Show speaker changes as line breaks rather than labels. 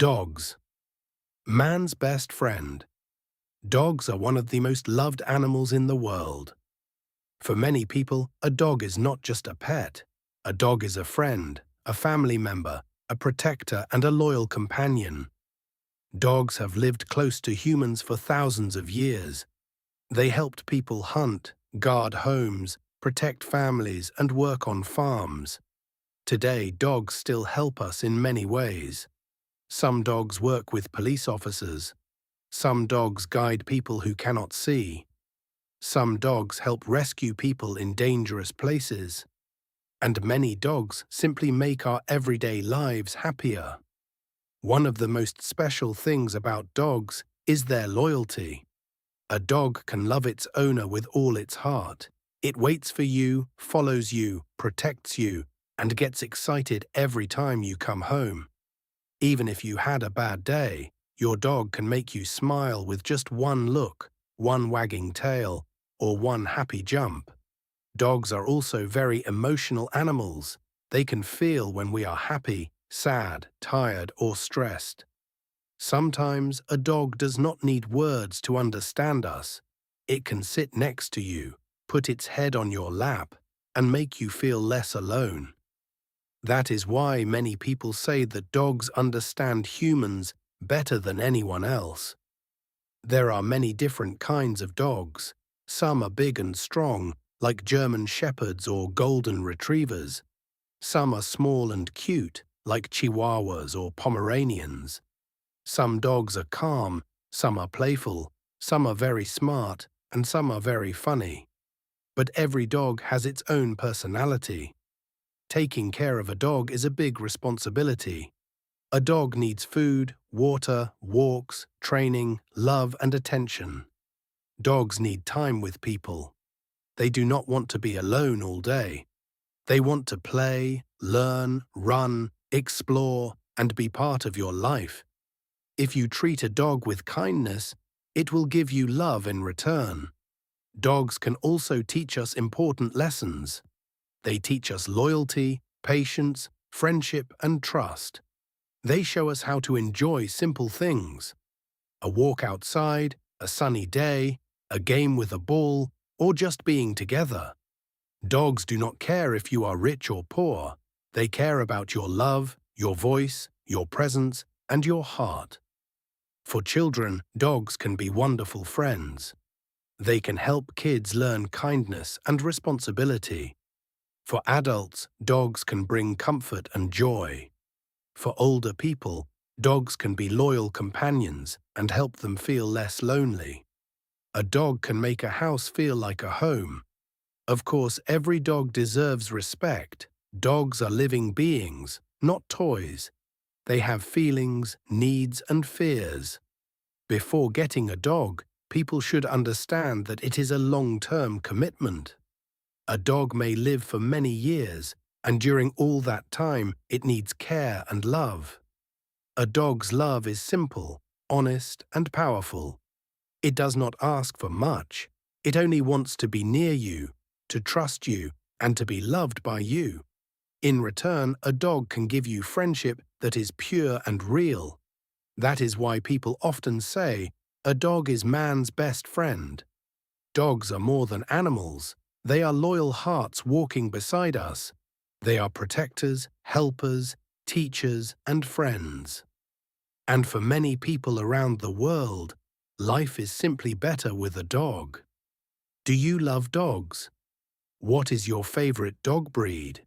Dogs. Man's best friend. Dogs are one of the most loved animals in the world. For many people, a dog is not just a pet. A dog is a friend, a family member, a protector, and a loyal companion. Dogs have lived close to humans for thousands of years. They helped people hunt, guard homes, protect families, and work on farms. Today, dogs still help us in many ways. Some dogs work with police officers. Some dogs guide people who cannot see. Some dogs help rescue people in dangerous places. And many dogs simply make our everyday lives happier. One of the most special things about dogs is their loyalty. A dog can love its owner with all its heart. It waits for you, follows you, protects you, and gets excited every time you come home. Even if you had a bad day, your dog can make you smile with just one look, one wagging tail, or one happy jump. Dogs are also very emotional animals. They can feel when we are happy, sad, tired, or stressed. Sometimes a dog does not need words to understand us. It can sit next to you, put its head on your lap, and make you feel less alone. That is why many people say that dogs understand humans better than anyone else. There are many different kinds of dogs. Some are big and strong, like German Shepherds or Golden Retrievers. Some are small and cute, like Chihuahuas or Pomeranians. Some dogs are calm, some are playful, some are very smart, and some are very funny. But every dog has its own personality. Taking care of a dog is a big responsibility. A dog needs food, water, walks, training, love, and attention. Dogs need time with people. They do not want to be alone all day. They want to play, learn, run, explore, and be part of your life. If you treat a dog with kindness, it will give you love in return. Dogs can also teach us important lessons. They teach us loyalty, patience, friendship, and trust. They show us how to enjoy simple things. A walk outside, a sunny day, a game with a ball, or just being together. Dogs do not care if you are rich or poor. They care about your love, your voice, your presence, and your heart. For children, dogs can be wonderful friends. They can help kids learn kindness and responsibility. For adults, dogs can bring comfort and joy. For older people, dogs can be loyal companions and help them feel less lonely. A dog can make a house feel like a home. Of course, every dog deserves respect. Dogs are living beings, not toys. They have feelings, needs, and fears. Before getting a dog, people should understand that it is a long-term commitment. A dog may live for many years, and during all that time, it needs care and love. A dog's love is simple, honest, and powerful. It does not ask for much. It only wants to be near you, to trust you, and to be loved by you. In return, a dog can give you friendship that is pure and real. That is why people often say, a dog is man's best friend. Dogs are more than animals. They are loyal hearts walking beside us. They are protectors, helpers, teachers, and friends. And for many people around the world, life is simply better with a dog. Do you love dogs? What is your favorite dog breed?